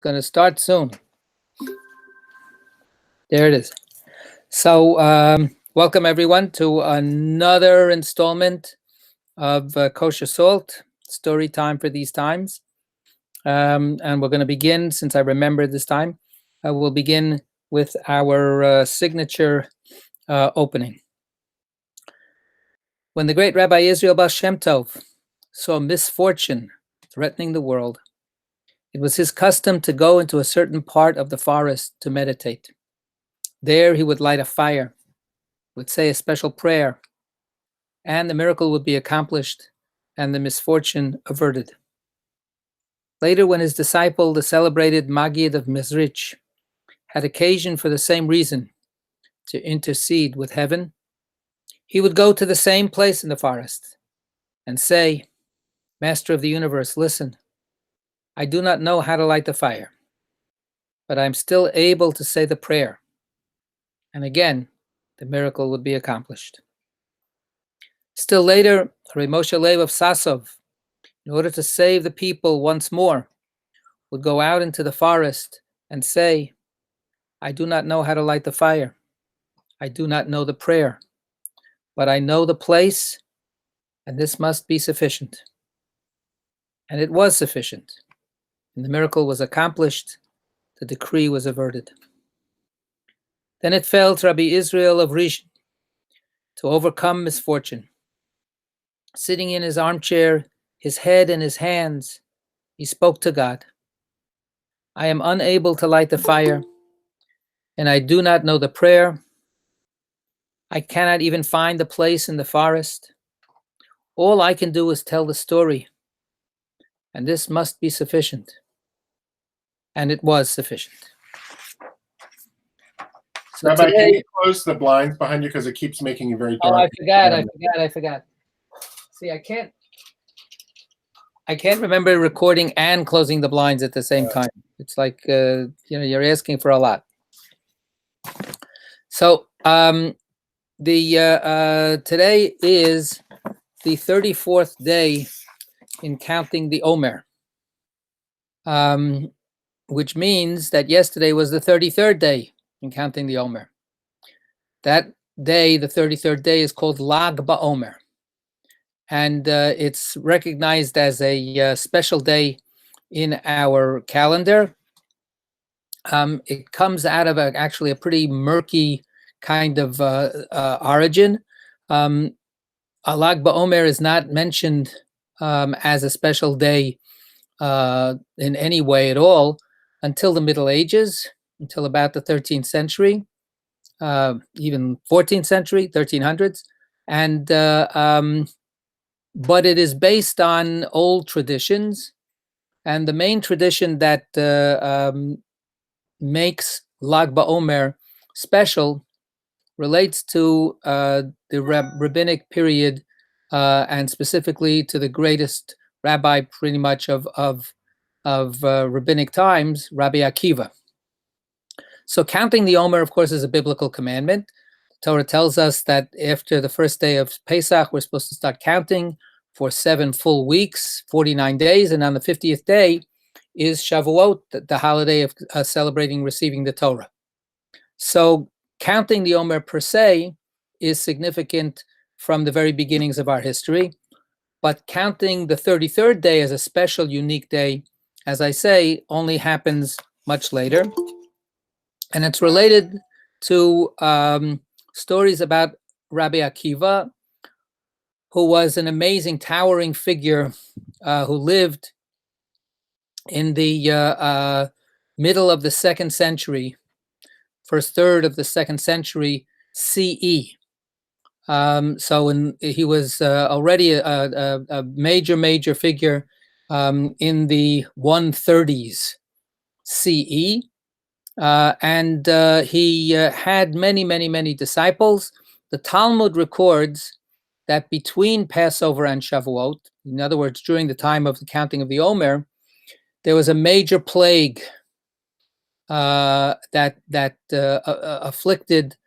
Going to start soon. There it is. So welcome everyone to another installment of Kosher Salt, story time for these times. And we're going to begin, since I remember this time, we'll begin with our signature opening. When the great Rabbi Israel Baal Shem Tov saw misfortune threatening the world, it was his custom to go into a certain part of the forest to meditate. There he would light a fire, would say a special prayer, and the miracle would be accomplished and the misfortune averted. Later, when his disciple, the celebrated Maggid of Mezrich, had occasion for the same reason to intercede with heaven, he would go to the same place in the forest and say, "Master of the universe, listen. I do not know how to light the fire, but I'm still able to say the prayer." And again, the miracle would be accomplished. Still later, Rabbi Moshe Leib of Sasov, in order to save the people once more, would go out into the forest and say, "I do not know how to light the fire. I do not know the prayer, but I know the place, and this must be sufficient." And it was sufficient. And the miracle was accomplished, the decree was averted. Then it fell to Rabbi Israel of Rishon to overcome misfortune. Sitting in his armchair, his head in his hands, he spoke to God. "I am unable to light the fire, and I do not know the prayer. I cannot even find the place in the forest. All I can do is tell the story, and this must be sufficient." And it was sufficient. So Rabbi, today, can you close the blinds behind you because it keeps making you very dark? oh, I forgot. See, I can't remember recording and closing the blinds at the same time. It's like you're asking for a lot. So today is the 34th day in counting the Omer, which means that yesterday was the 33rd day in counting the Omer. That day, the 33rd day, is called Lag BaOmer, and it's recognized as a special day in our calendar. It comes out of actually a pretty murky kind of origin. Lag BaOmer is not mentioned as a special day in any way at all until the Middle Ages, until about the 13th century, even 14th century, 1300s. And but it is based on old traditions. And the main tradition that makes Lag BaOmer special relates to the rabbinic period, and specifically to the greatest rabbi pretty much of rabbinic times, Rabbi Akiva. So counting the Omer, of course, is a biblical commandment. The Torah tells us that after the first day of Pesach, we're supposed to start counting for 7 full weeks, 49 days, and on the 50th day is Shavuot, the holiday of celebrating receiving the Torah. So counting the Omer per se is significant from the very beginnings of our history, but counting the 33rd day as a special, unique day, as I say, only happens much later. And it's related to stories about Rabbi Akiva, who was an amazing, towering figure who lived in the middle of the 2nd century, first third of the 2nd century CE. He was already a major figure in the 130s CE. And he had many disciples. The Talmud records that between Passover and Shavuot, in other words, during the time of the counting of the Omer, there was a major plague that afflicted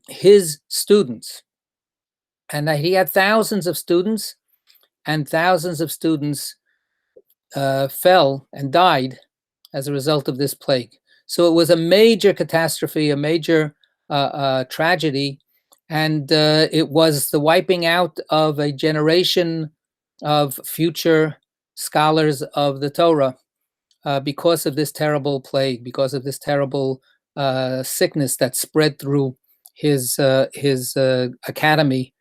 his students, and that he had thousands of students, and thousands of students fell and died as a result of this plague. So it was a major catastrophe, a major tragedy, and it was the wiping out of a generation of future scholars of the Torah because of this terrible plague, because of this terrible sickness that spread through his academy.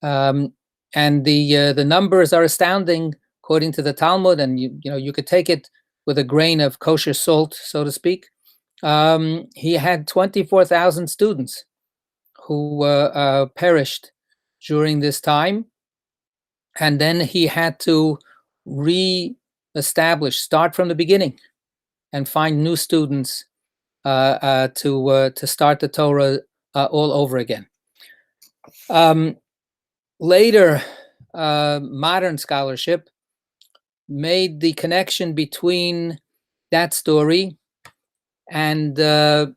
And the numbers are astounding, according to the Talmud, and you could take it with a grain of kosher salt, so to speak. He had 24,000 students who perished during this time, and then he had to start from the beginning, and find new students to start the Torah all over again. Later, modern scholarship made the connection between that story and the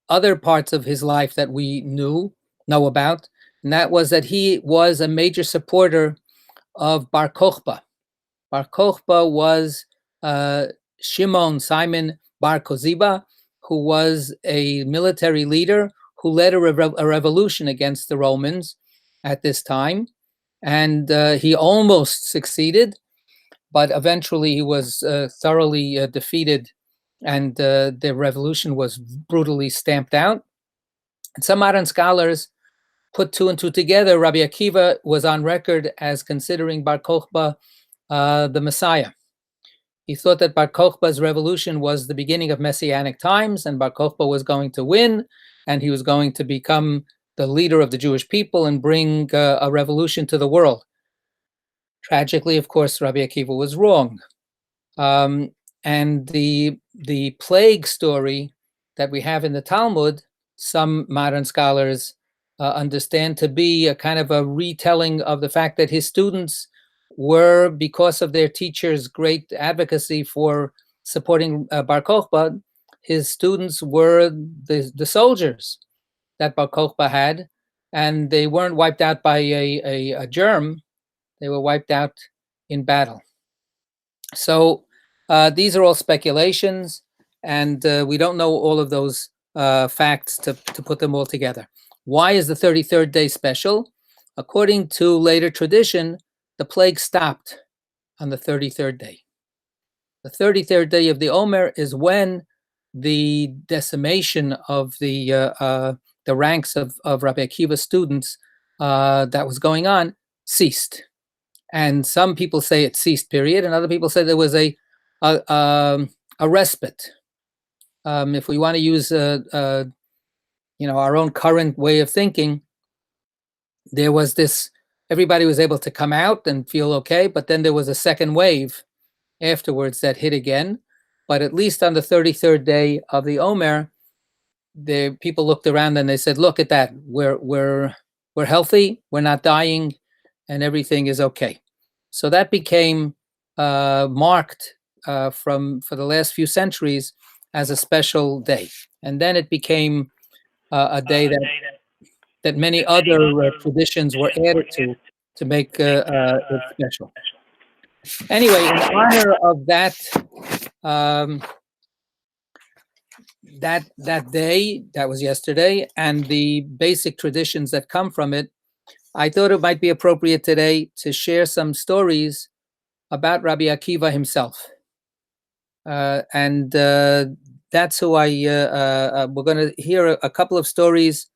other parts of his life that we know about, and that was that he was a major supporter of Bar Kokhba. Bar Kokhba was Simon Bar Koziba, who was a military leader who led a revolution against the Romans at this time. And he almost succeeded, but eventually he was thoroughly defeated, and the revolution was brutally stamped out. And some modern scholars put two and two together. Rabbi Akiva was on record as considering Bar Kokhba the Messiah. He thought that Bar Kokhba's revolution was the beginning of Messianic times, and Bar Kokhba was going to win, and he was going to become the leader of the Jewish people and bring a revolution to the world. Tragically, of course, Rabbi Akiva was wrong. And the plague story that we have in the Talmud, some modern scholars understand to be a kind of a retelling of the fact that his students were, because of their teacher's great advocacy for supporting Bar Kokhba, his students were the soldiers that Bar Kokhba had, and they weren't wiped out by a germ. They were wiped out in battle. So these are all speculations, and we don't know all of those facts to put them all together. Why is the 33rd day special? According to later tradition, the plague stopped on the 33rd day. The 33rd day of the Omer is when the decimation of the ranks of Rabbi Akiva's students that was going on ceased. And some people say it ceased, period, and other people say there was a respite. If we want to use our own current way of thinking, there was this, everybody was able to come out and feel okay, but then there was a second wave afterwards that hit again. But at least on the 33rd day of the Omer, the people looked around and they said, "Look at that. We're healthy. We're not dying, and everything is okay." So that became marked for the last few centuries as a special day, and then it became a day that many other traditions were added to make it special. Anyway, in honor of that that day, that was yesterday, and the basic traditions that come from it, I thought it might be appropriate today to share some stories about Rabbi Akiva himself. And that's who we're going to hear a couple of stories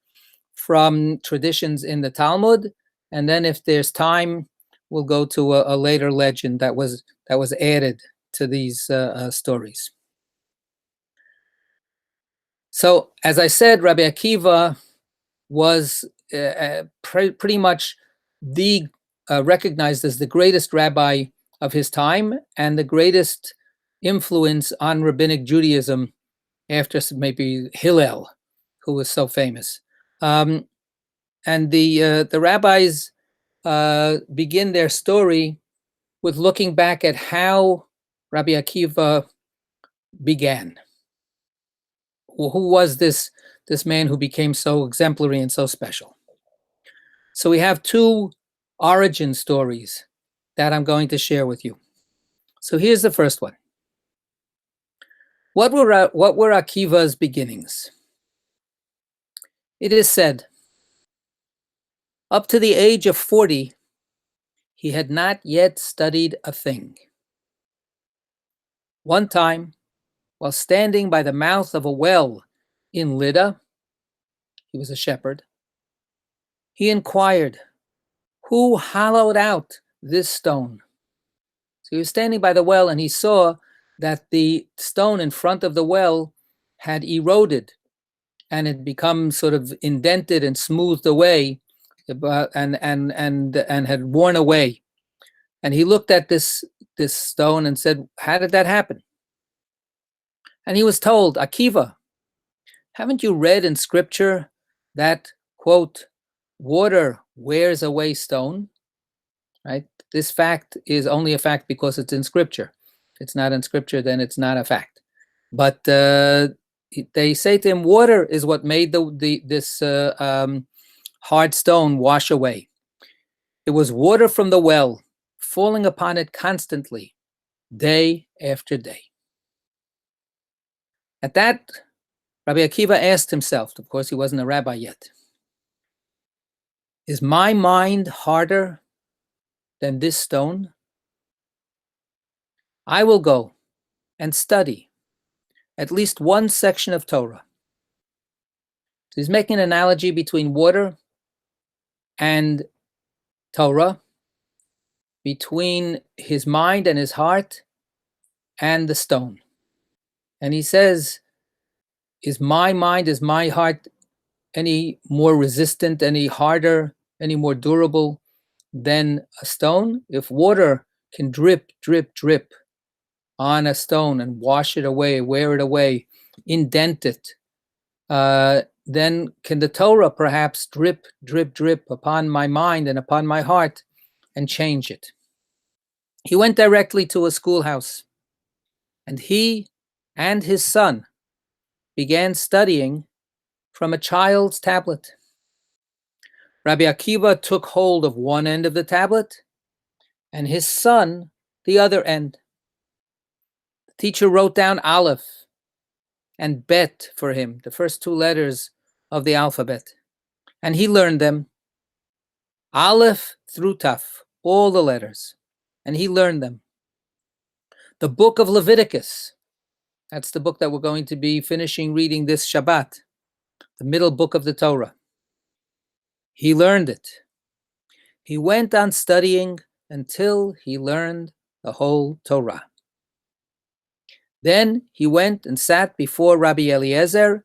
from traditions in the Talmud, and then if there's time, we'll go to a later legend that was added to these stories. So, as I said, Rabbi Akiva was pretty much recognized as the greatest rabbi of his time and the greatest influence on Rabbinic Judaism after maybe Hillel, who was so famous. And the rabbis begin their story with looking back at how Rabbi Akiva began. Who was this man who became so exemplary and so special? So we have two origin stories that I'm going to share with you. So here's the first one. What were Akiva's beginnings? It is said, up to the age of 40, he had not yet studied a thing. One time, while standing by the mouth of a well in Lydda, he was a shepherd, he inquired, "Who hollowed out this stone?" So he was standing by the well and he saw that the stone in front of the well had eroded and had become sort of indented and smoothed away and had worn away. And he looked at this stone and said, "How did that happen?" And he was told, "Akiva, haven't you read in scripture that, quote, water wears away stone?" Right? This fact is only a fact because it's in scripture. If it's not in scripture, then it's not a fact. But they say to him, water is what made this hard stone wash away. It was water from the well falling upon it constantly, day after day. At that, Rabbi Akiva asked himself, of course he wasn't a rabbi yet, is my mind harder than this stone? I will go and study at least one section of Torah. So he's making an analogy between water and Torah, between his mind and his heart and the stone. And he says, is my mind, is my heart any more resistant, any harder, any more durable than a stone? If water can drip, drip, drip on a stone and wash it away, wear it away, indent it, then can the Torah perhaps drip, drip, drip upon my mind and upon my heart and change it? He went directly to a schoolhouse, and he and his son began studying from a child's tablet. Rabbi Akiva took hold of one end of the tablet, and his son the other end. The teacher wrote down Aleph and Bet for him, the first two letters of the alphabet, and he learned them, Aleph through Taf, all the letters, and he learned them. The book of Leviticus, that's the book that we're going to be finishing reading this Shabbat, the middle book of the Torah. He learned it. He went on studying until he learned the whole Torah. Then he went and sat before Rabbi Eliezer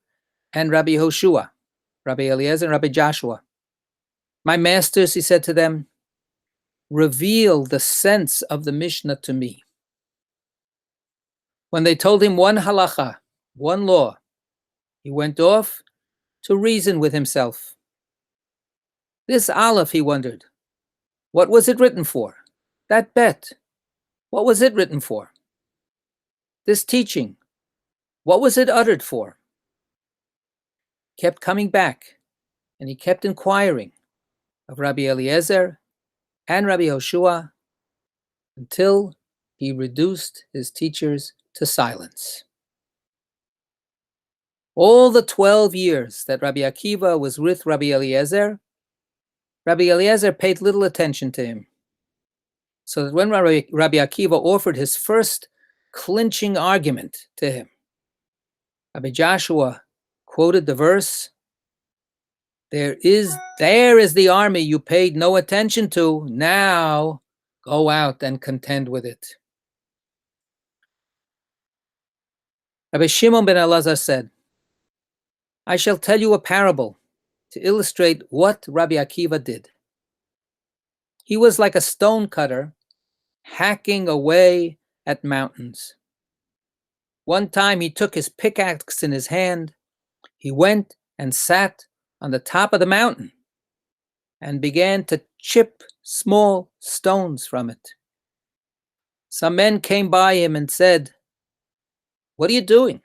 and Rabbi Hoshua, Rabbi Eliezer and Rabbi Joshua. My masters, he said to them, reveal the sense of the Mishnah to me. When they told him one halacha, one law, he went off to reason with himself. This Aleph, he wondered, what was it written for? That Bet, what was it written for? This teaching, what was it uttered for? Kept coming back, and he kept inquiring of Rabbi Eliezer and Rabbi Hoshua until he reduced his teachers to silence. All the 12 years that Rabbi Akiva was with Rabbi Eliezer paid little attention to him. So that when Rabbi Akiva offered his first clinching argument to him, Rabbi Joshua quoted the verse, there is the army you paid no attention to, now go out and contend with it. Rabbi Shimon ben Elazar said, I shall tell you a parable to illustrate what Rabbi Akiva did. He was like a stone cutter hacking away at mountains. One time he took his pickaxe in his hand, he went and sat on the top of the mountain and began to chip small stones from it. Some men came by him and said, what are you doing?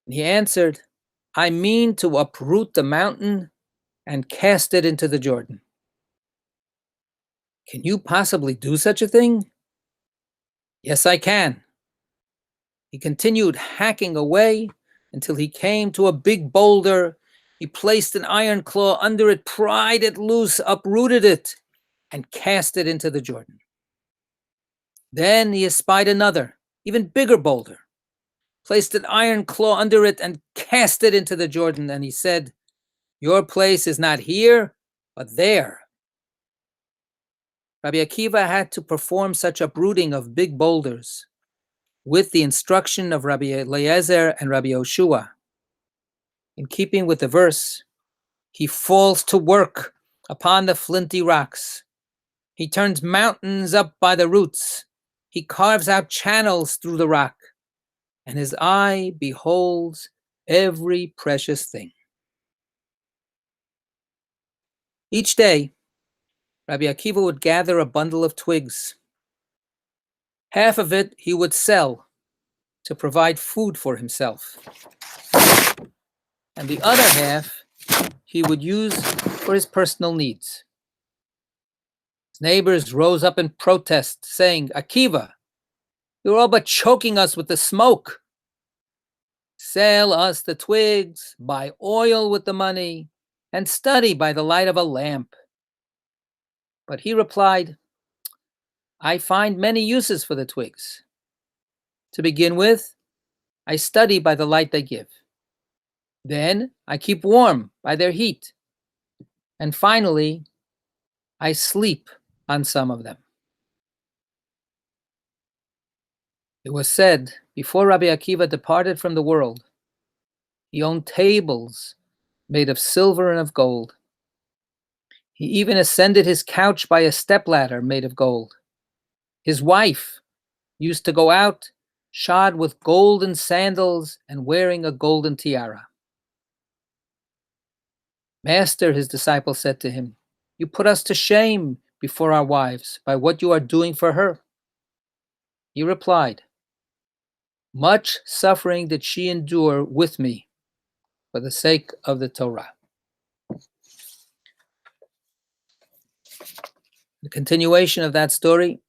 And he answered, I mean to uproot the mountain and cast it into the Jordan. Can you possibly do such a thing? Yes, I can. He continued hacking away until he came to a big boulder. He placed an iron claw under it, pried it loose, uprooted it, and cast it into the Jordan. Then he espied another, even bigger boulder, placed an iron claw under it, and cast it into the Jordan. And he said, "Your place is not here, but there." Rabbi Akiva had to perform such uprooting of big boulders with the instruction of Rabbi Eliezer and Rabbi Yoshua. In keeping with the verse, he falls to work upon the flinty rocks. He turns mountains up by the roots. He carves out channels through the rock, and his eye beholds every precious thing. Each day, Rabbi Akiva would gather a bundle of twigs. Half of it he would sell to provide food for himself, and the other half he would use for his personal needs. His neighbors rose up in protest, saying, "Akiva, you're all but choking us with the smoke. Sell us the twigs, buy oil with the money, and study by the light of a lamp." But he replied, "I find many uses for the twigs. To begin with, I study by the light they give. Then I keep warm by their heat. And finally, I sleep on some of them." It was said, before Rabbi Akiva departed from the world, he owned tables made of silver and of gold. He even ascended his couch by a stepladder made of gold. His wife used to go out shod with golden sandals and wearing a golden tiara. "Master," his disciple said to him, "you put us to shame before our wives by what you are doing for her." He replied, "Much suffering did she endure with me for the sake of the Torah." The continuation of that story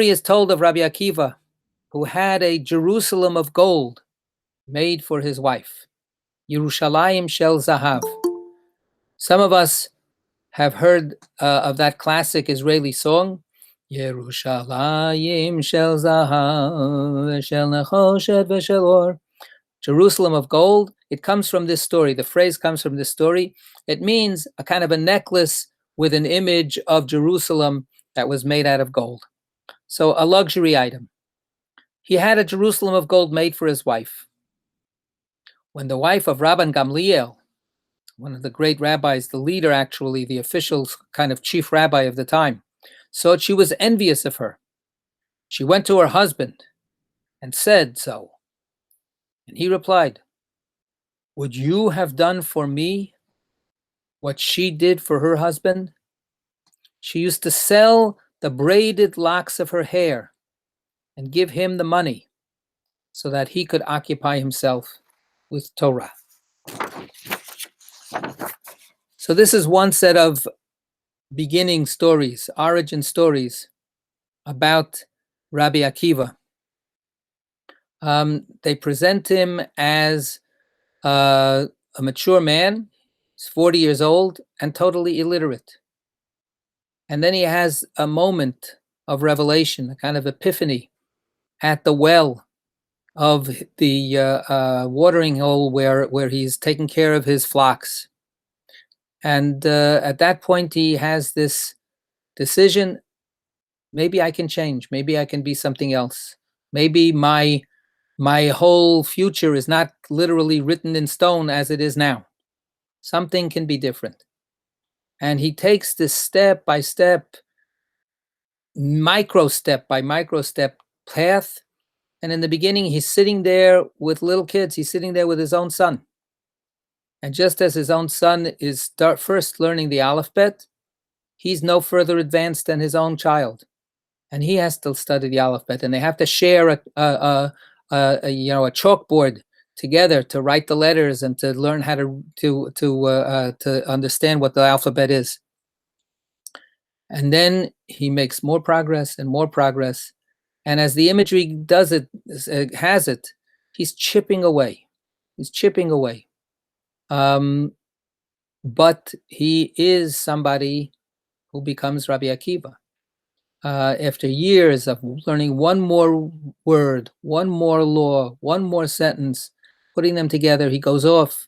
is told of Rabbi Akiva, who had a Jerusalem of gold made for his wife, Yerushalayim Shel Zahav. Some of us have heard of that classic Israeli song, Yerushalayim Shel Zahav Shel Nechoshet V'Shel Or. Jerusalem of gold. It comes from this story. The phrase comes from this story. It means a kind of a necklace with an image of Jerusalem that was made out of gold. So a luxury item. He had a Jerusalem of gold made for his wife. When the wife of Rabban Gamliel, one of the great rabbis, the leader actually, the official kind of chief rabbi of the time, so she was envious of her. She went to her husband and said so. And he replied, "Would you have done for me what she did for her husband?" She used to sell the braided locks of her hair and give him the money so that he could occupy himself with Torah. So this is one set of beginning stories, origin stories about Rabbi Akiva. They present him as a mature man. He's 40 years old and totally illiterate. And then he has a moment of revelation, a kind of epiphany at the well of the watering hole where he's taking care of his flocks. And at that point, he has this decision: maybe I can change. Maybe I can be something else. Maybe my whole future is not literally written in stone as it is now. Something can be different. And he takes this step by step, micro step by micro step path. And in the beginning, he's sitting there with little kids. He's sitting there with his own son. And just as his own son is first learning the alphabet, he's no further advanced than his own child. And he has to study the alphabet. And they have to share a chalkboard together to write the letters and to learn how to understand what the alphabet is. And then he makes more progress and more progress. And as the imagery does it, has it, he's chipping away. He's chipping away. But he is somebody who becomes Rabbi Akiva. After years of learning one more word, one more law, one more sentence, putting them together, he goes off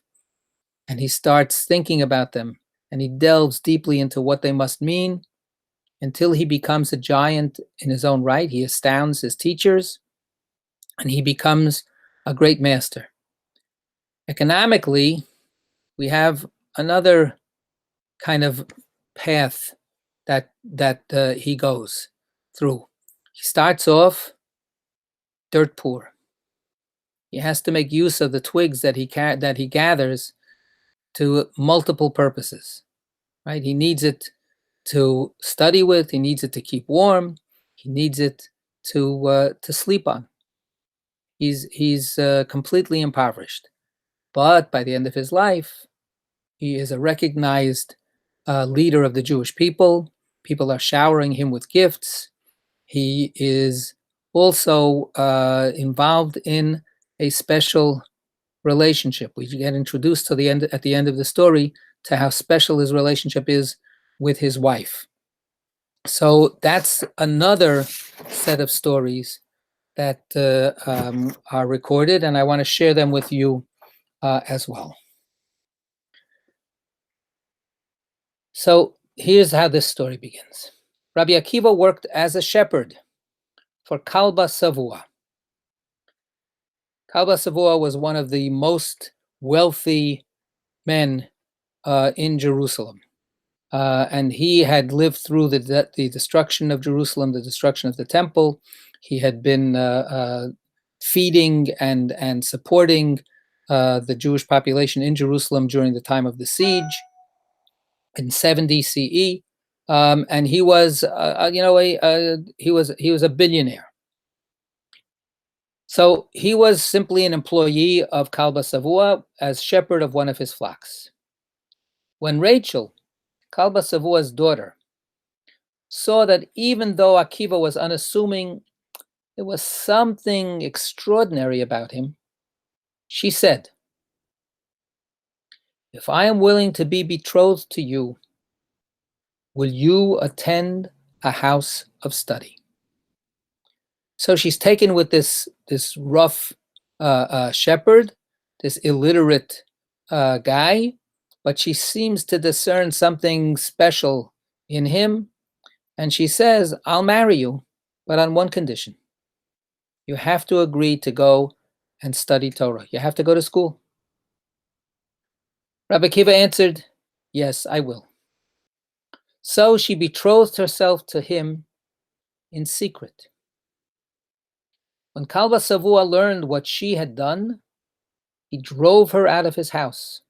and he starts thinking about them, and he delves deeply into what they must mean until he becomes a giant in his own right. He astounds his teachers, and he becomes a great master. Economically, we have another kind of path that he goes through. He starts off dirt poor. He has to make use of the twigs that he gathers to multiple purposes, right? He needs it to study with. He needs it to keep warm. He needs it to sleep on. He's completely impoverished, but by the end of his life, he is a recognized leader of the Jewish people. People are showering him with gifts. He is also involved in a special relationship. We get introduced to at the end of the story to how special his relationship is with his wife. So that's another set of stories that are recorded, and I want to share them with you as well. So here's how this story begins. Rabbi Akiva worked as a shepherd for Kalba Savua. Kalba Savua was one of the most wealthy men in Jerusalem. And he had lived through the destruction of Jerusalem, the destruction of the temple. He had been feeding and supporting the Jewish population in Jerusalem during the time of the siege in 70 CE. And he was, he was a billionaire. So he was simply an employee of Kalba Savua as shepherd of one of his flocks. When Rachel, Kalba Savua's daughter, saw that even though Akiva was unassuming, there was something extraordinary about him, she said, "If I am willing to be betrothed to you, will you attend a house of study?" So she's taken with this rough shepherd, this illiterate guy, but she seems to discern something special in him. And she says, "I'll marry you, but on one condition. You have to agree to go and study Torah. You have to go to school." Rabbi Akiva answered, "Yes, I will." So she betrothed herself to him in secret. When Kalba Savua learned what she had done, he drove her out of his house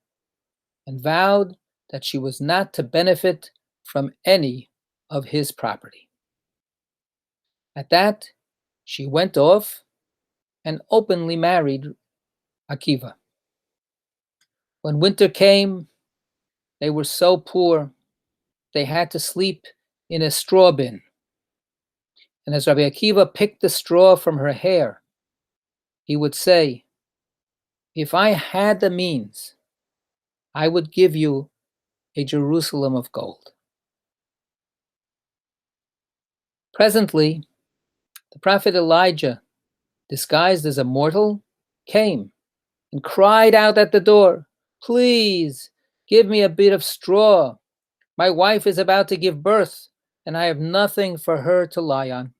and vowed that she was not to benefit from any of his property. At that, she went off and openly married Akiva. When winter came, they were so poor, they had to sleep in a straw bin. And as Rabbi Akiva picked the straw from her hair, he would say, "If I had the means, I would give you a Jerusalem of gold." Presently, the prophet Elijah, disguised as a mortal, came and cried out at the door, "Please, give me a bit of straw. My wife is about to give birth, and I have nothing for her to lie on."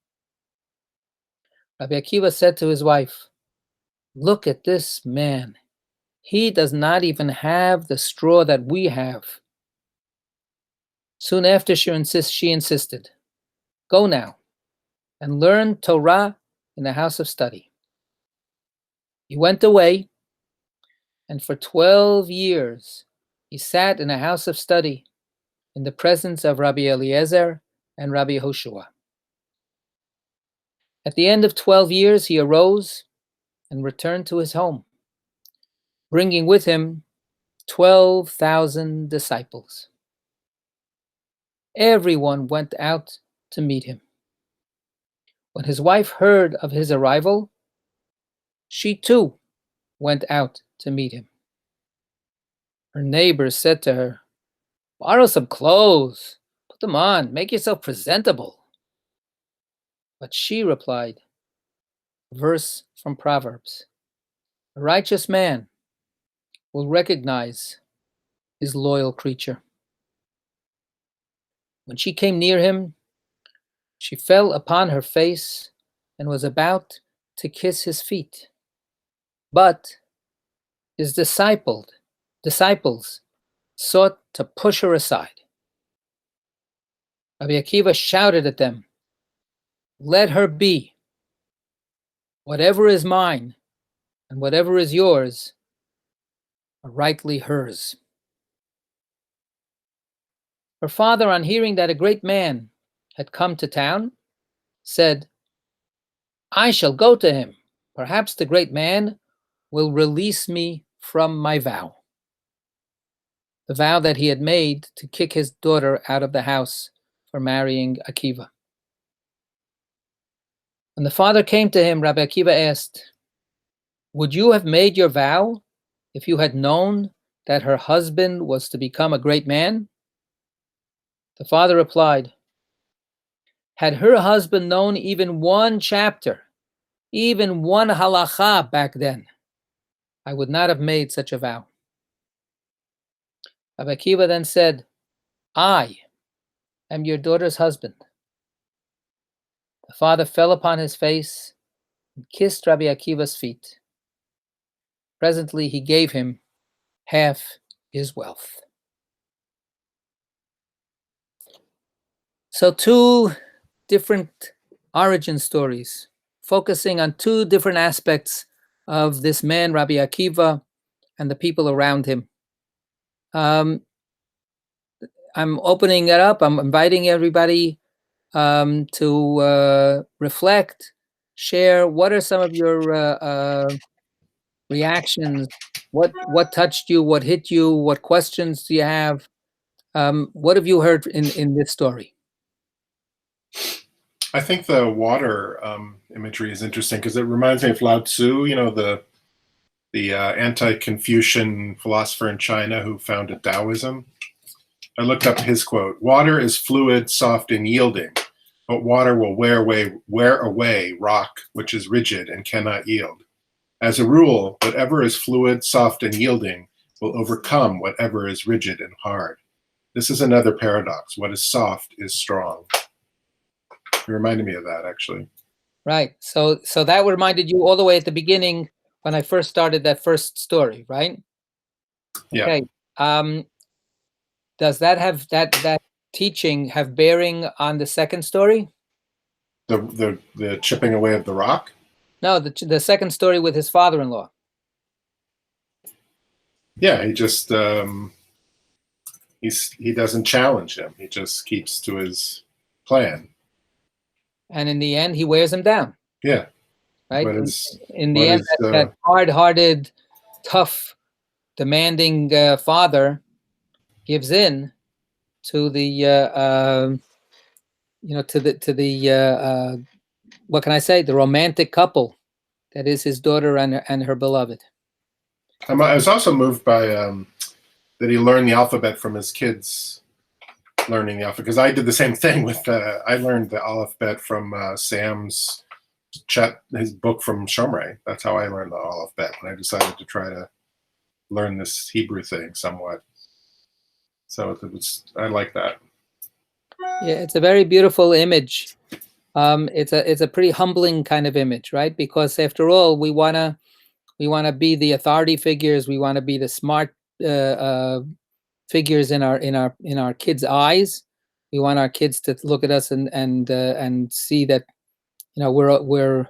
Rabbi Akiva said to his wife, "Look at this man. He does not even have the straw that we have." Soon after, she insisted, "Go now and learn Torah in the house of study." He went away, and for 12 years he sat in a house of study in the presence of Rabbi Eliezer and Rabbi Hoshua. At the end of 12 years, he arose and returned to his home, bringing with him 12,000 disciples. Everyone went out to meet him. When his wife heard of his arrival, she too went out to meet him. Her neighbors said to her, "Borrow some clothes, put them on, make yourself presentable." But she replied, a verse from Proverbs, "A righteous man will recognize his loyal creature." When she came near him, she fell upon her face and was about to kiss his feet. But his disciples sought to push her aside. Rabbi Akiva shouted at them, "Let her be. Whatever is mine and whatever is yours are rightly hers." Her father, on hearing that a great man had come to town, said, "I shall go to him. Perhaps the great man will release me from my vow." The vow that he had made to kick his daughter out of the house for marrying Akiva. When the father came to him, Rabbi Akiva asked, "Would you have made your vow if you had known that her husband was to become a great man?" The father replied, "Had her husband known even one chapter, even one halacha back then, I would not have made such a vow." Rabbi Akiva then said, "I am your daughter's husband." The father fell upon his face and kissed Rabbi Akiva's feet. Presently he gave him half his wealth. So two different origin stories, focusing on two different aspects of this man, Rabbi Akiva, and the people around him. I'm opening it up. I'm inviting everybody to reflect, share. What are some of your reactions? What touched you? What hit you? What questions do you have? What have you heard in this story? I think the water imagery is interesting because it reminds me of Lao Tzu, the anti-Confucian philosopher in China who founded Taoism. I looked up his quote: "Water is fluid, soft, and yielding, but water will wear away rock, which is rigid and cannot yield. As a rule, whatever is fluid, soft, and yielding will overcome whatever is rigid and hard. This is another paradox. What is soft is strong." It reminded me of that, actually. Right. So that reminded you all the way at the beginning when I first started that first story, right? Yeah. Okay. Does that have that teaching have bearing on the second story? The chipping away of the rock? No, the second story with his father-in-law. Yeah, he just he doesn't challenge him. He just keeps to his plan. And in the end, he wears him down. Yeah. Right. But in the end, that hard-hearted, tough, demanding father gives in to the what can I say? The romantic couple that is his daughter and her beloved. I was also moved by that he learned the alphabet from his kids learning the alphabet, because I did the same thing with I learned the alphabet from Sam's his book from Shomrei. That's how I learned the alphabet when I decided to try to learn this Hebrew thing somewhat. So I like that. Yeah, it's a very beautiful image. It's a pretty humbling kind of image, right? Because after all, we wanna be the authority figures. We want to be the smart figures in our kids' eyes. We want our kids to look at us and see that we're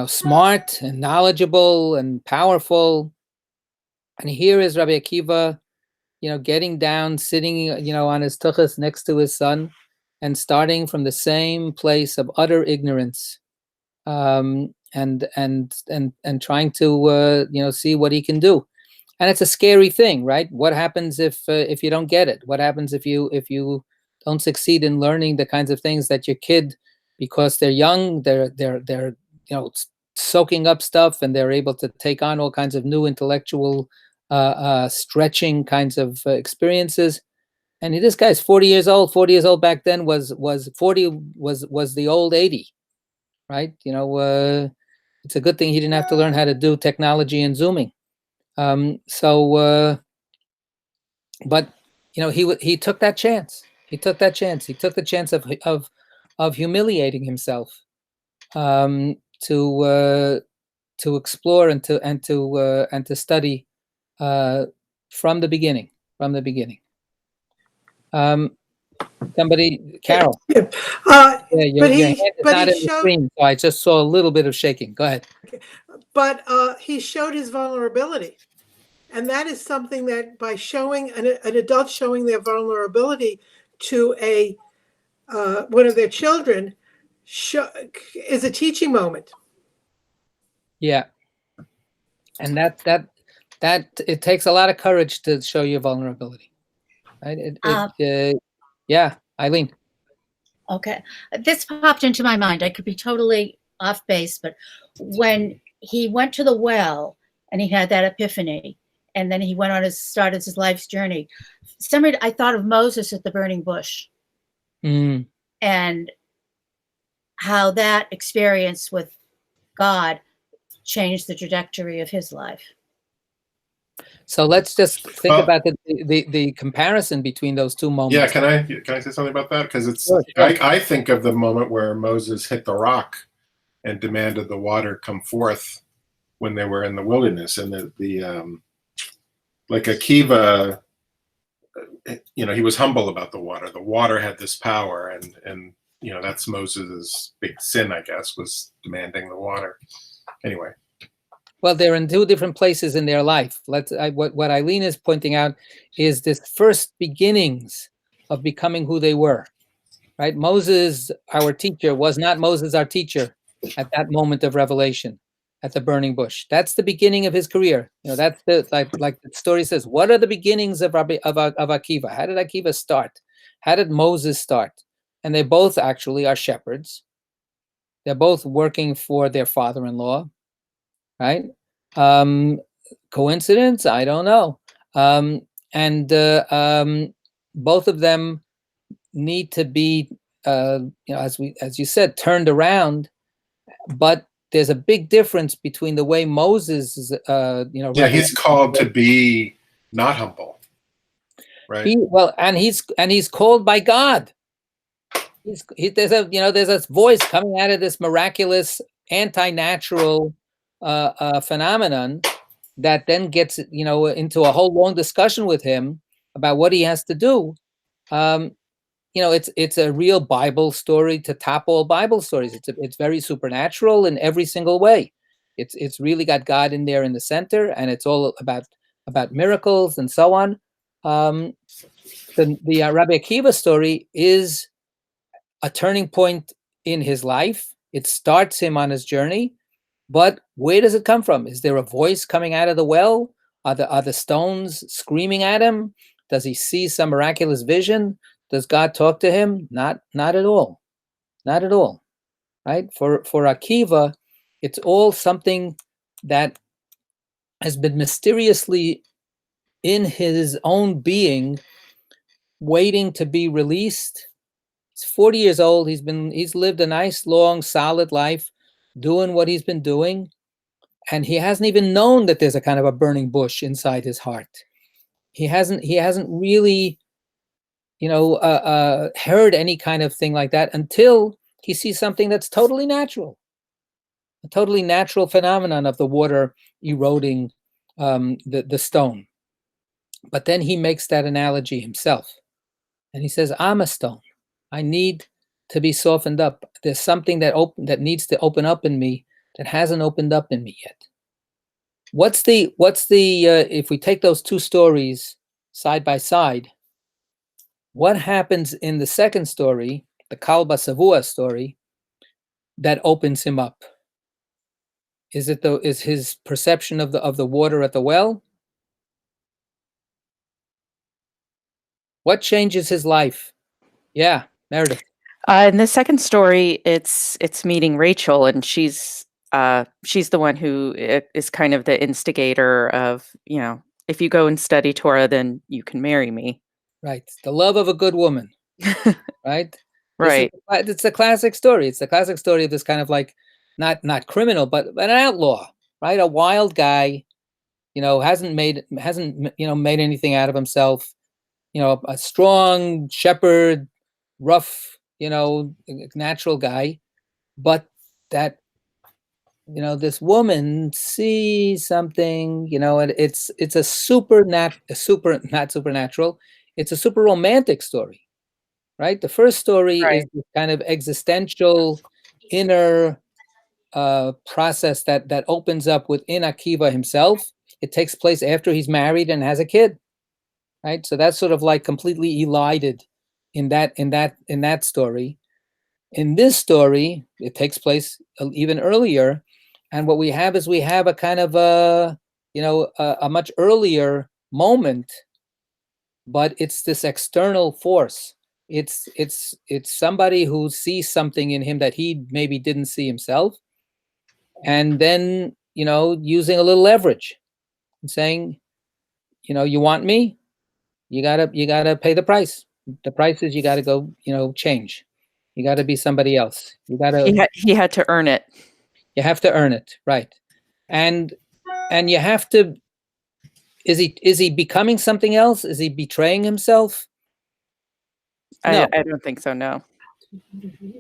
smart and knowledgeable and powerful. And here is Rabbi Akiva, getting down, sitting, on his tuchus next to his son, and starting from the same place of utter ignorance, and trying to see what he can do. And it's a scary thing, right? What happens if you don't get it? What happens if you don't succeed in learning the kinds of things that your kid because they're young, they're soaking up stuff, and they're able to take on all kinds of new intellectual stretching kinds of experiences. And this guy's 40 years old. 40 years old back then was 40 was the old 80, right? It's a good thing he didn't have to learn how to do technology and zooming. But he took that chance. He took that chance. He took the chance of humiliating himself to explore and to study from the beginning. Somebody, Carol. Your hand is not in the screen, so I just saw a little bit of shaking. Go ahead. But he showed his vulnerability. And that is something that by showing an adult showing their vulnerability to one of their children is a teaching moment. Yeah. And that it takes a lot of courage to show your vulnerability. Right? Yeah, Eileen. Okay. This popped into my mind. I could be totally off base, but when he went to the well and he had that epiphany, and then he went on started his life's journey, I thought of Moses at the burning bush. And how that experience with God changed the trajectory of his life. So let's just think about the comparison between those two moments. Yeah, can I say something about that? Because it's Sure. I think of the moment where Moses hit the rock and demanded the water come forth when they were in the wilderness, and the like Akiva, he was humble about the water. The water had this power, and that's Moses's big sin, I guess, was demanding the water. Anyway. Well, they're in two different places in their life. What Eileen is pointing out is this first beginnings of becoming who they were, right? Moses, our teacher, was not Moses, our teacher, at that moment of revelation, at the burning bush. That's the beginning of his career. That's like the story says. What are the beginnings of Akiva? How did Akiva start? How did Moses start? And they both actually are shepherds. They're both working for their father-in-law. Right? Coincidence? I don't know. And both of them need to be, as you said, turned around. But there's a big difference between the way Moses is, Yeah, he's called to be not humble, right? He's called by God. There's a voice coming out of this miraculous, anti-natural phenomenon that then gets into a whole long discussion with him about what he has to do. It's a real Bible story to top all Bible stories. It's very supernatural in every single way. It's really got God in there in the center, and it's all about miracles and so on. The Rabbi Akiva story is a turning point in his life. It starts him on his journey. But where does it come from? Is there a voice coming out of the well? Are the stones screaming at him? Does he see some miraculous vision? Does God talk to him? Not at all. Not at all. Right? For Akiva, it's all something that has been mysteriously in his own being, waiting to be released. He's 40 years old. He's lived a nice, long, solid life, doing what he's been doing, and he hasn't even known that there's a kind of a burning bush inside his heart. He hasn't really, heard any kind of thing like that until he sees something that's totally natural, a totally natural phenomenon of the water eroding the stone. But then he makes that analogy himself, and he says, "I'm a stone. I need to be softened up. There's something that needs to open up in me that hasn't opened up in me yet." What's the if we take those two stories side by side, what happens in the second story, the Kalba Savua story, that opens him up? Is his perception of the water at the well? What changes his life? Yeah, Meredith. In the second story, it's meeting Rachel, and she's the one who is kind of the instigator of, if you go and study Torah, then you can marry me. Right. The love of a good woman. Right. Right. It's the classic story. It's the classic story of this kind of like, not criminal, but an outlaw, right? A wild guy, hasn't made anything out of himself. A strong shepherd, rough, natural guy, but that, this woman sees something, it's not supernatural. It's a super romantic story, right? The first story is this kind of existential inner process that opens up within Akiva himself. It takes place after he's married and has a kid, right? So that's sort of like completely elided in that story. In this story, it takes place even earlier, and what we have is a kind of a much earlier moment, but it's this external force. It's somebody who sees something in him that he maybe didn't see himself, and then using a little leverage and saying, you want me, you gotta pay the price. The price is you gotta go, change. You gotta be somebody else. He had to earn it. You have to earn it, right? And you have to. Is he becoming something else? Is he betraying himself? No. I don't think so. No.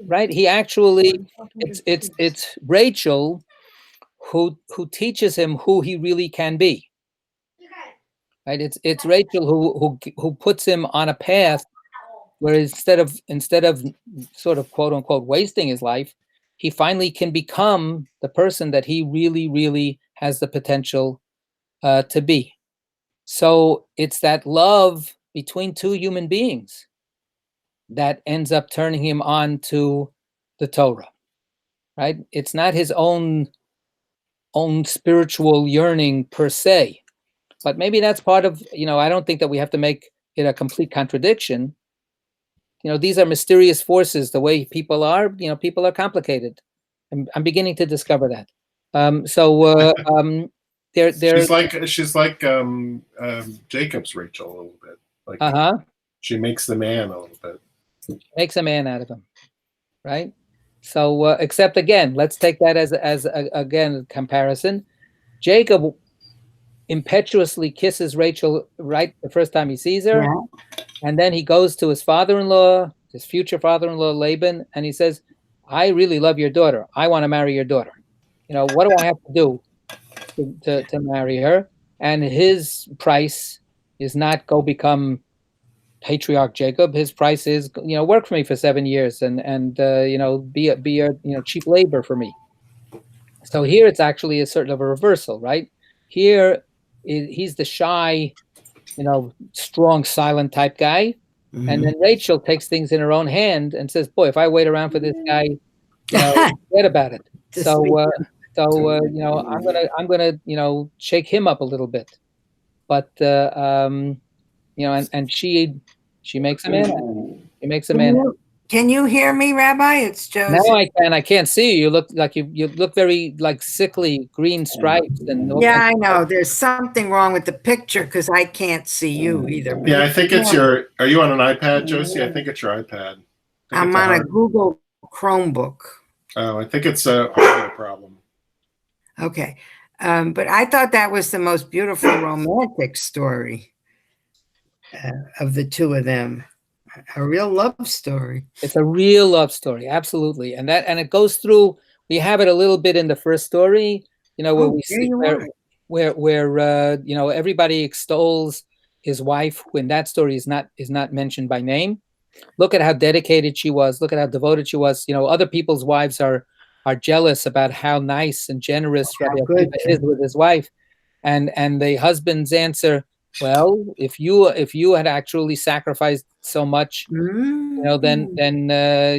Right? He actually, it's Rachel who teaches him who he really can be. Right? It's Rachel who puts him on a path where instead of sort of quote unquote wasting his life, he finally can become the person that he really, really has the potential to be. So it's that love between two human beings that ends up turning him on to the Torah, right? It's not his own spiritual yearning per se, but maybe that's part of, I don't think that we have to make it a complete contradiction. These are mysterious forces. The way people are, people are complicated. I'm beginning to discover that. She's like Jacob's Rachel a little bit. Like she makes the man a little bit. Makes a man out of him, right? So except again, let's take that as a comparison. Jacob impetuously kisses Rachel right the first time he sees her, and then he goes to his father-in-law, his future father-in-law Laban, and he says, "I really love your daughter. I want to marry your daughter. What do I have to do to marry her?" And his price is not go become patriarch Jacob. His price is, work for me for 7 years and be a cheap labor for me. So here it's actually a sort of a reversal, right? Here he's the shy, strong, silent type guy. Mm-hmm. And then Rachel takes things in her own hand and says, boy, if I wait around for this guy, forget about it. I'm gonna shake him up a little bit. But and she makes a man. She makes a man. Can you hear me, Rabbi? It's Josie. Now I can. I can't see you. You look like you look very like sickly, green stripes. Yeah, I know. There's something wrong with the picture because I can't see you either. Yeah, I think it's your. Are you on an iPad, Josie? I think it's your iPad. I'm on a Google Chromebook. Oh, I think it's a hardware problem. Okay, but I thought that was the most beautiful romantic story of the two of them. A real love story. It's a real love story, absolutely, and it goes through. We have it a little bit in the first story, where we see where everybody extols his wife when that story is not mentioned by name. Look at how dedicated she was. Look at how devoted she was. Other people's wives are jealous about how nice and generous Rabbi Akiva is with his wife, and the husband's answer. Well, if you had actually sacrificed so much, then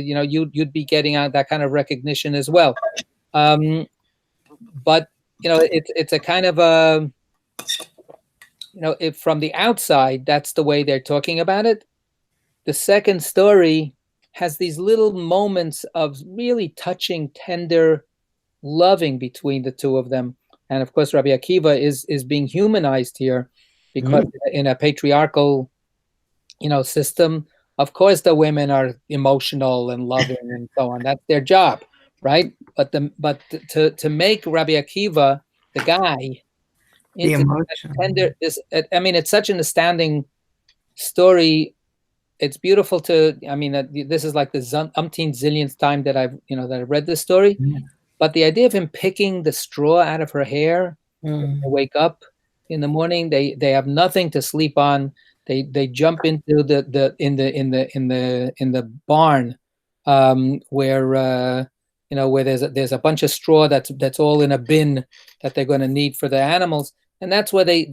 you'd be getting out that kind of recognition as well. But it's a kind of a if from the outside that's the way they're talking about it. The second story has these little moments of really touching, tender, loving between the two of them. And of course, Rabbi Akiva is being humanized here, because in a patriarchal, system, of course the women are emotional and loving and so on. That's their job, right? But to make Rabbi Akiva, the guy, The into emotion. tender, it's such an astounding story. It's beautiful to, this is like the umpteenth zillionth time that I've read this story. Yeah. But the idea of him picking the straw out of her hair, Mm. they wake up in the morning, they have nothing to sleep on. They jump into the barn, where there's a bunch of straw that's all in a bin that they're going to need for the animals, and that's where they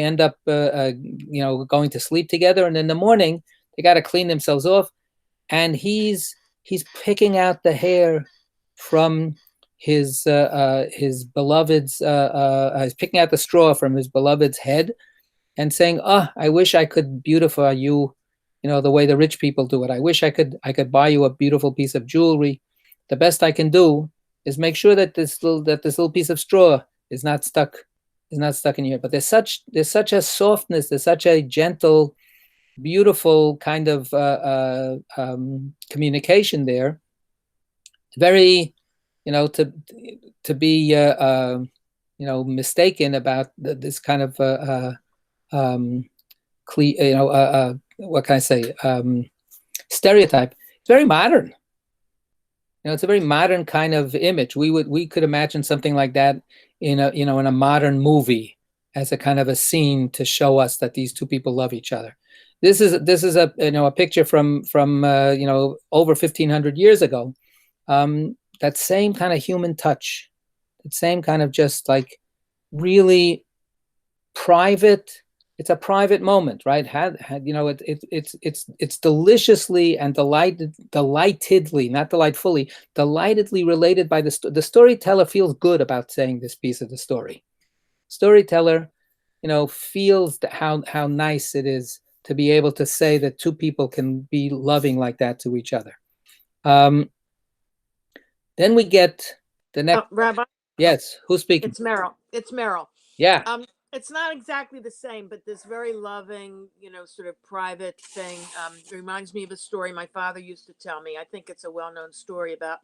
end up going to sleep together. And in the morning they got to clean themselves off, and he's picking out the hair from his beloved's he's picking out the straw from his beloved's head and saying, I wish I could beautify you, the way the rich people do it. I wish I could buy you a beautiful piece of jewelry. The best I can do is make sure that this little piece of straw is not stuck in here. But there's such a softness, there's such a gentle, beautiful kind of communication there. Very, to be mistaken about this kind of what can I say, stereotype. It's very modern. It's a very modern kind of image. We could imagine something like that in a modern movie as a kind of a scene to show us that these two people love each other. This is a picture from over 1,500 years ago. That same kind of human touch, that same kind of just like really private. It's a private moment, right? It's deliciously and delightedly, not delightfully, delightedly related by the storyteller feels good about saying this piece of the story. Storyteller, feels how nice it is to be able to say that two people can be loving like that to each other. Then we get the next. Rabbi? Yes, who's speaking? It's Meryl. Yeah. It's not exactly the same, but this very loving, sort of private thing reminds me of a story my father used to tell me. I think it's a well-known story about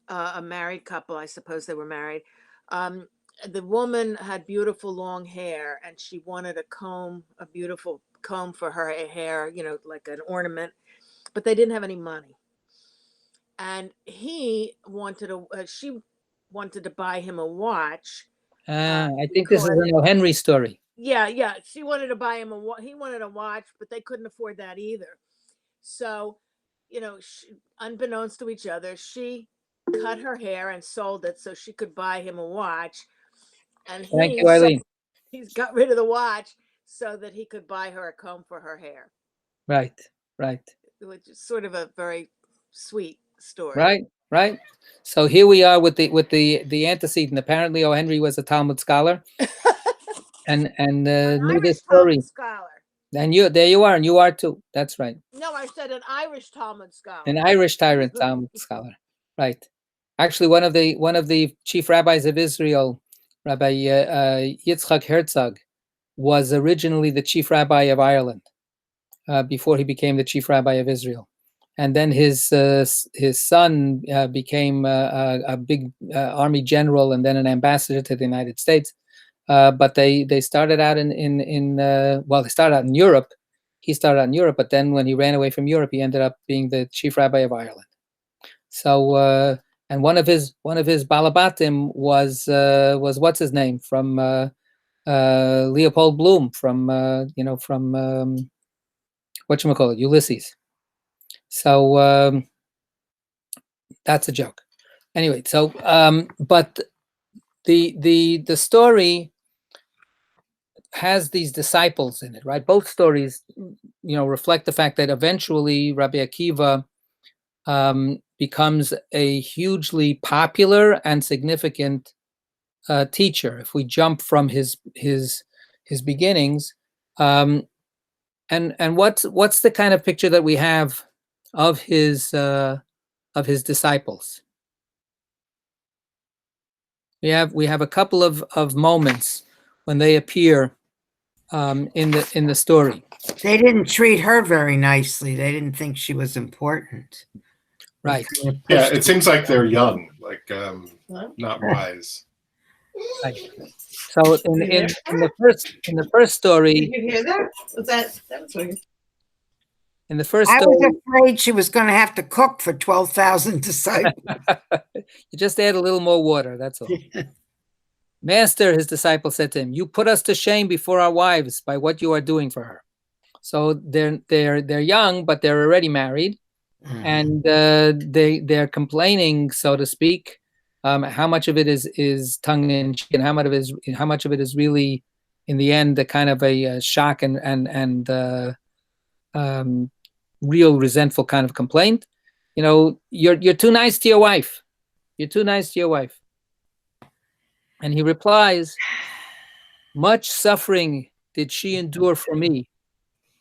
a married couple. I suppose they were married. The woman had beautiful long hair, and she wanted a beautiful comb for her hair, like an ornament, but they didn't have any money. And she wanted to buy him a watch. I think this is an O. Henry story. Yeah. She wanted to buy him he wanted a watch, but they couldn't afford that either. So, unbeknownst to each other, she cut her hair and sold it so she could buy him a watch. And Thank you, Eileen. He's got rid of the watch so that he could buy her a comb for her hair. Right. Which is sort of a very sweet story. Right. So here we are with the antecedent. Apparently, O. Henry was a Talmud scholar, and knew this story. Talmud scholar. And there you are, and you are too. That's right. No, I said an Irish Talmud scholar. An Irish Talmud scholar, right? Actually, one of the chief rabbis of Israel, Rabbi Yitzchak Herzog, was originally the chief rabbi of Ireland before he became the chief rabbi of Israel. And then his son became a big army general and then an ambassador to the United States. But they started out they started out in Europe. He started out in Europe, but then when he ran away from Europe, he ended up being the chief rabbi of Ireland. So and one of his balabatim was what's his name, from Leopold Bloom, from whatchamacallit, Ulysses. So that's a joke. Anyway, so but the story has these disciples in it, right? Both stories, reflect the fact that eventually Rabbi Akiva becomes a hugely popular and significant teacher. If we jump from his beginnings, And what's the kind of picture that we have of his disciples? We have a couple of moments when they appear in the story. They didn't treat her very nicely. They didn't think she was important. They Right. kind of Yeah, pushed it seems like they're young, like Huh? not wise. Right. So in the first story, you hear that? Was that was weird. in the first I was story, afraid she was going to have to cook for 12,000 disciples. you just add a little more water. That's all. Master, his disciple said to him, "You put us to shame before our wives by what you are doing for her." So they're young, but they're already married, and they're complaining, so to speak. How much of it is tongue in cheek, and how much of it is really, in the end, a kind of a shock and real resentful kind of complaint. You know, you're too nice to your wife. You're too nice to your wife. And he replies, "Much suffering did she endure for me,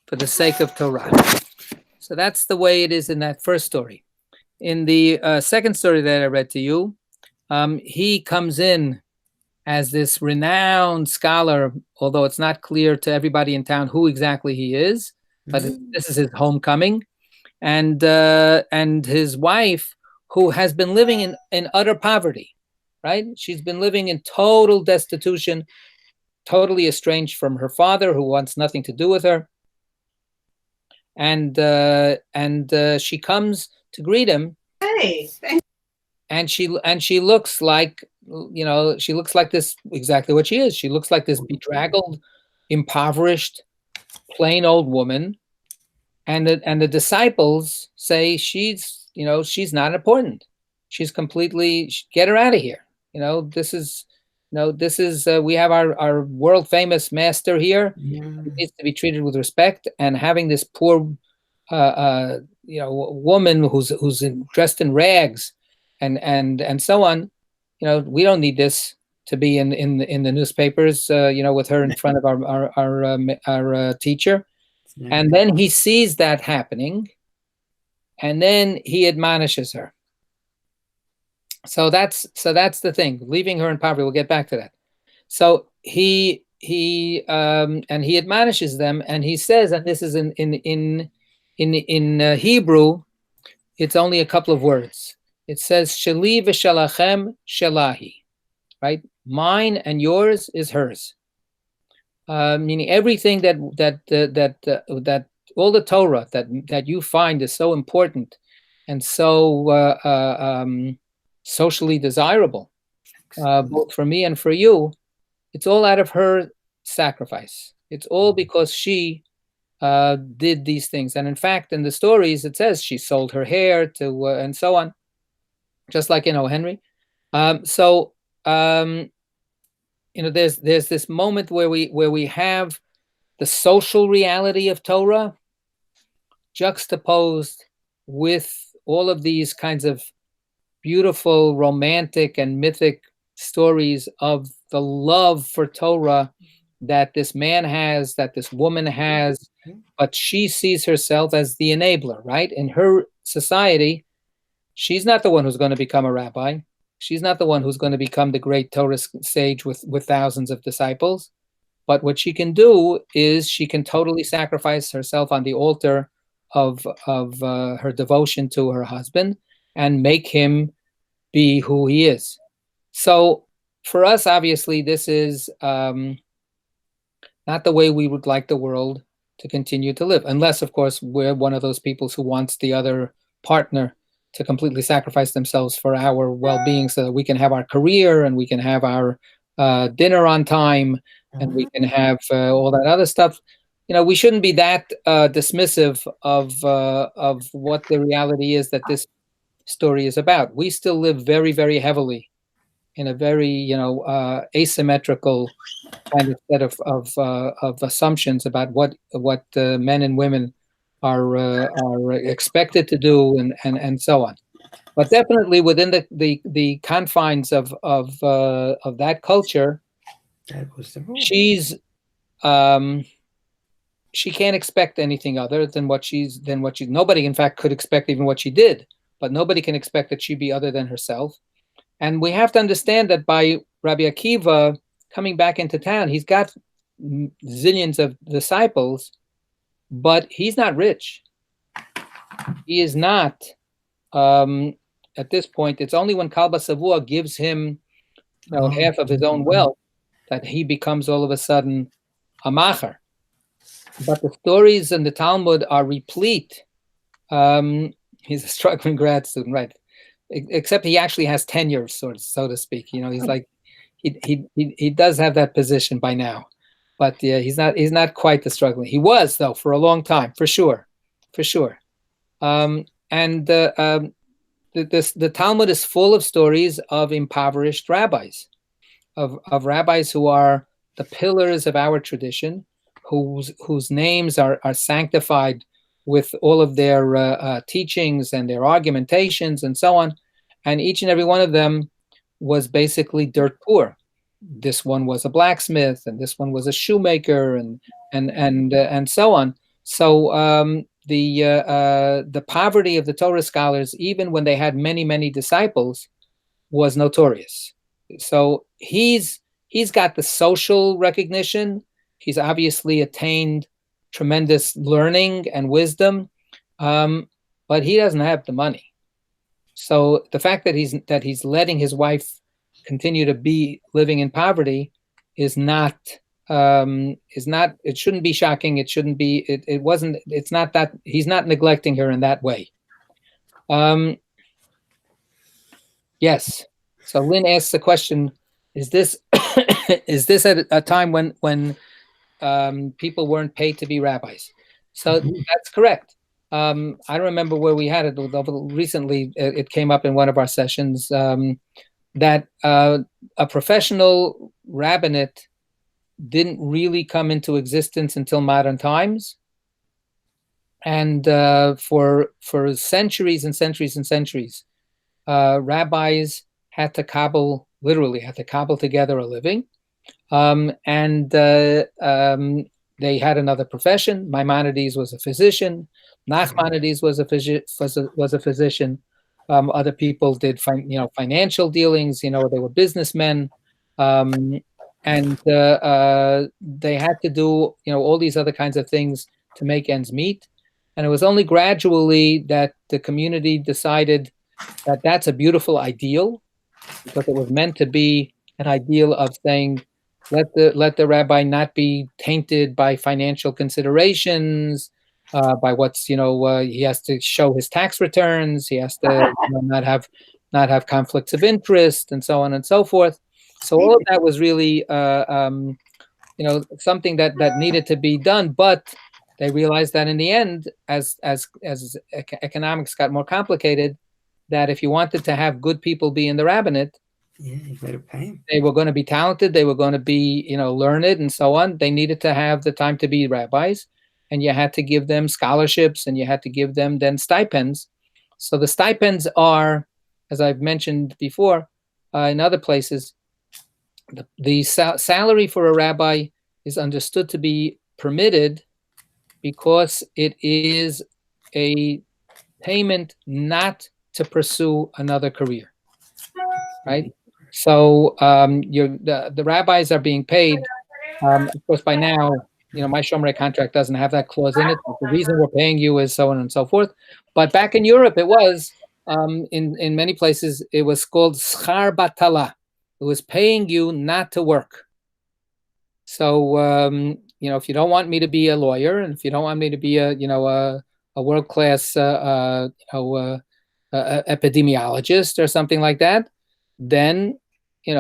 for the sake of Torah." So that's the way it is in that first story. In the second story that I read to you, he comes in as this renowned scholar, although it's not clear to everybody in town who exactly he is, but this is his homecoming. And his wife, who has been living in utter poverty, right? She's been living in total destitution, totally estranged from her father, who wants nothing to do with her. And she comes to greet him. Hey, And she looks like, she looks like this, exactly what she is. She looks like this bedraggled, impoverished, plain old woman. And the disciples say she's not important. She's completely, get her out of here. This is we have our world famous master here. He needs to be treated with respect. And having this poor woman who's dressed in rags and so on, we don't need this to be in the newspapers, with her in front of our teacher. And then he sees that happening, and then he admonishes her. So that's the thing, leaving her in poverty. We'll get back to that. So he admonishes them, and he says, and this is in Hebrew, it's only a couple of words. It says, "Sheli v'shalachem shelahi," right? Mine and yours is hers. Meaning everything that all the Torah that you find is so important and so socially desirable, both for me and for you, it's all out of her sacrifice. It's all because she did these things. And in fact, in the stories, it says she sold her hair to and so on, just like in O. Henry. There's this moment where we have the social reality of Torah juxtaposed with all of these kinds of beautiful, romantic, and mythic stories of the love for Torah that this man has, that this woman has, but she sees herself as the enabler, right? In her society, she's not the one who's going to become a rabbi. She's not the one who's going to become the great Torah sage with thousands of disciples. But what she can do is she can totally sacrifice herself on the altar of her devotion to her husband and make him be who he is. So for us, obviously, this is not the way we would like the world to continue to live, unless, of course, we're one of those people who wants the other partner to completely sacrifice themselves for our well-being so that we can have our career and we can have our dinner on time and we can have all that other stuff. We shouldn't be that dismissive of what the reality is that this story is about. We still live very, very heavily in a very, asymmetrical kind of set of assumptions about what men and women are expected to do and so on. But definitely within the confines of that culture, That was the rule. she can't expect anything other than nobody in fact could expect even what she did, but nobody can expect that she be other than herself. And we have to understand that by Rabbi Akiva coming back into town, he's got zillions of disciples, but he's not rich. He is not, at this point. It's only when Kalba Savua gives him half of his own wealth that he becomes all of a sudden a macher. But the stories in the Talmud are replete. He's a struggling grad student, right? Except he actually has tenure, so to speak. He's like, he does have that position by now, but yeah, he's not quite the struggling. He was, though, for a long time, for sure. And the Talmud is full of stories of impoverished rabbis, of rabbis who are the pillars of our tradition, whose names are sanctified with all of their teachings and their argumentations and so on. And each and every one of them was basically dirt poor. This one was a blacksmith, and this one was a shoemaker, and so on. So the poverty of the Torah scholars, even when they had many, many disciples, was notorious. So he's got the social recognition. He's obviously attained tremendous learning and wisdom, but he doesn't have the money. So the fact that he's letting his wife continue to be living in poverty is not. It shouldn't be shocking. It shouldn't be. It wasn't. It's not that he's not neglecting her in that way. Yes. So Lynn asks the question: is this at a time when people weren't paid to be rabbis? So that's correct. I don't remember where we had it, although recently it came up in one of our sessions, that a professional rabbinate didn't really come into existence until modern times. And for centuries and centuries and centuries, rabbis had to cobble together a living. And they had another profession. Maimonides was a physician. Nachmanides was a physician. Other people did financial dealings. They were businessmen, and they had to do all these other kinds of things to make ends meet. And it was only gradually that the community decided that that's a beautiful ideal, because it was meant to be an ideal of saying, let the rabbi not be tainted by financial considerations, by what's he has to show his tax returns, he has to not have conflicts of interest, and so on and so forth. So all of that was really something that needed to be done, but they realized that in the end, as economics got more complicated, that if you wanted to have good people be in the rabbinate, you better pay them. They were going to be talented, they were going to be learned, and so on. They needed to have the time to be rabbis, and you had to give them scholarships, and you had to give them then stipends. So the stipends are, as I've mentioned before, in other places, the salary for a rabbi is understood to be permitted because it is a payment not to pursue another career, right? So the rabbis are being paid. Of course, by now, my Shomrei contract doesn't have that clause in it. But the reason we're paying you is so on and so forth. But back in Europe, it was in many places it was called schar batala. It was paying you not to work. So if you don't want me to be a lawyer, and if you don't want me to be a world-class epidemiologist or something like that, then you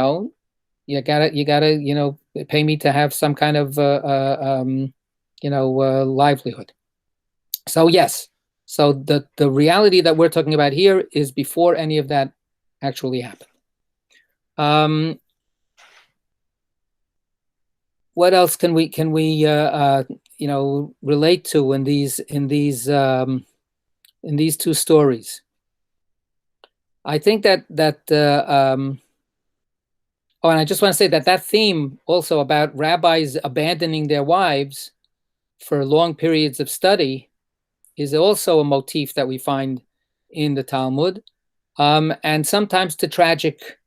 gotta pay me to have some kind of livelihood. So yes, so the reality that we're talking about here is before any of that actually happened. What else can we relate to in these two stories? I think that and I just want to say that theme also about rabbis abandoning their wives for long periods of study is also a motif that we find in the Talmud, and sometimes to tragic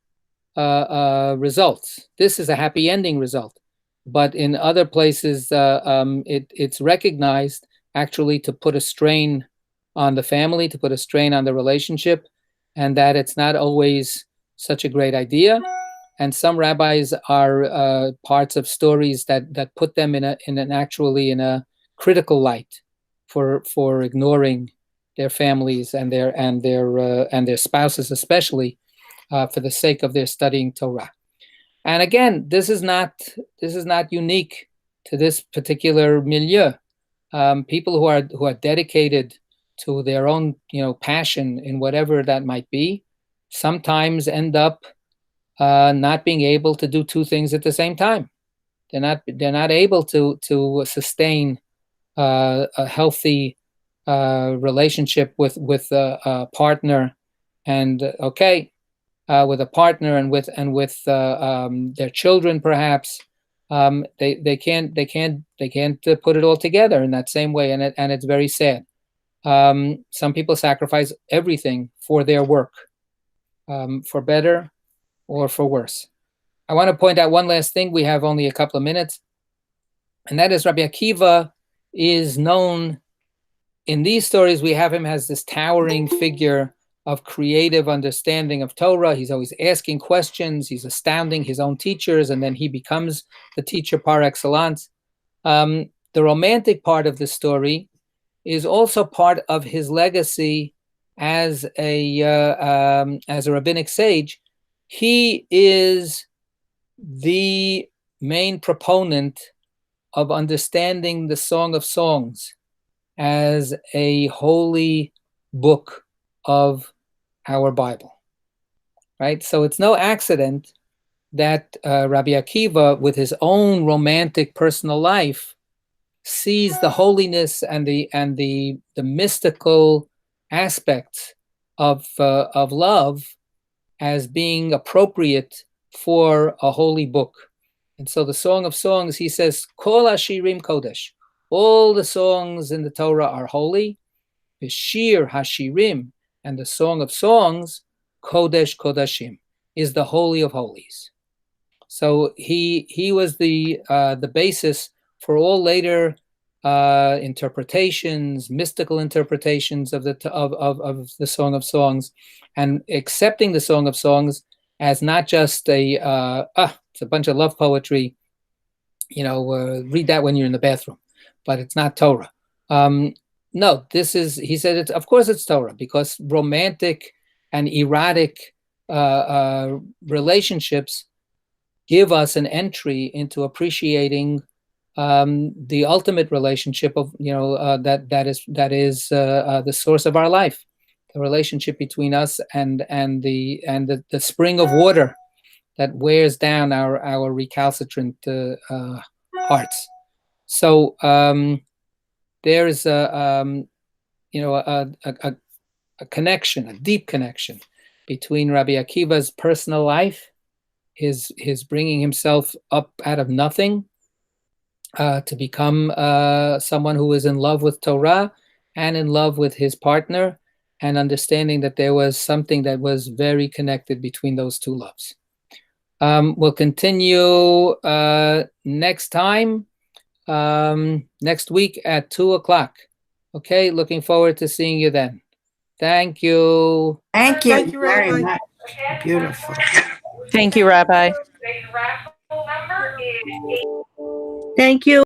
results. This is a happy ending result, but in other places, it's recognized actually to put a strain on the family, to put a strain on the relationship, and that it's not always such a great idea. And some rabbis are parts of stories that put them in a critical light for ignoring their families and their spouses, especially for the sake of their studying Torah. And again, this is not unique to this particular milieu. People who are dedicated to their own passion in whatever that might be sometimes end up not being able to do two things at the same time. They're not able to sustain a healthy relationship with a partner, and with a partner and with their children, perhaps. They can't put it all together in that same way, and it's very sad. Some people sacrifice everything for their work, for better or for worse. I want to point out one last thing. We have only a couple of minutes, and that is Rabbi Akiva is known in these stories. We have him as this towering figure of creative understanding of Torah. He's always asking questions. He's astounding his own teachers, and then he becomes the teacher par excellence. The romantic part of the story is also part of his legacy as a rabbinic sage. He is the main proponent of understanding the Song of Songs as a holy book of our Bible, right? So it's no accident that Rabbi Akiva, with his own romantic personal life, sees the holiness and the mystical aspects of love as being appropriate for a holy book. And so the Song of Songs, he says, Kol Ha-Shirim Kodesh, all the songs in the Torah are holy. The Shir Ha-Shirim, and the Song of Songs, Kodesh Kodashim, is the Holy of Holies. So he was the basis for all later interpretations, mystical interpretations of the Song of Songs, and accepting the Song of Songs as not just it's a bunch of love poetry, read that when you're in the bathroom, but it's not Torah. No, he said, of course it's Torah, because romantic and erotic relationships give us an entry into appreciating the ultimate relationship of that is the source of our life, the relationship between us and the spring of water that wears down our recalcitrant hearts. So there is a connection, a deep connection between Rabbi Akiva's personal life, his bringing himself up out of nothing to become someone who is in love with Torah and in love with his partner, and understanding that there was something that was very connected between those two loves. We'll continue next time, next week at 2:00. Okay, looking forward to seeing you then. Thank you. Thank you, Thank you, very Rabbi. much. Beautiful. Thank you, Rabbi. Thank you.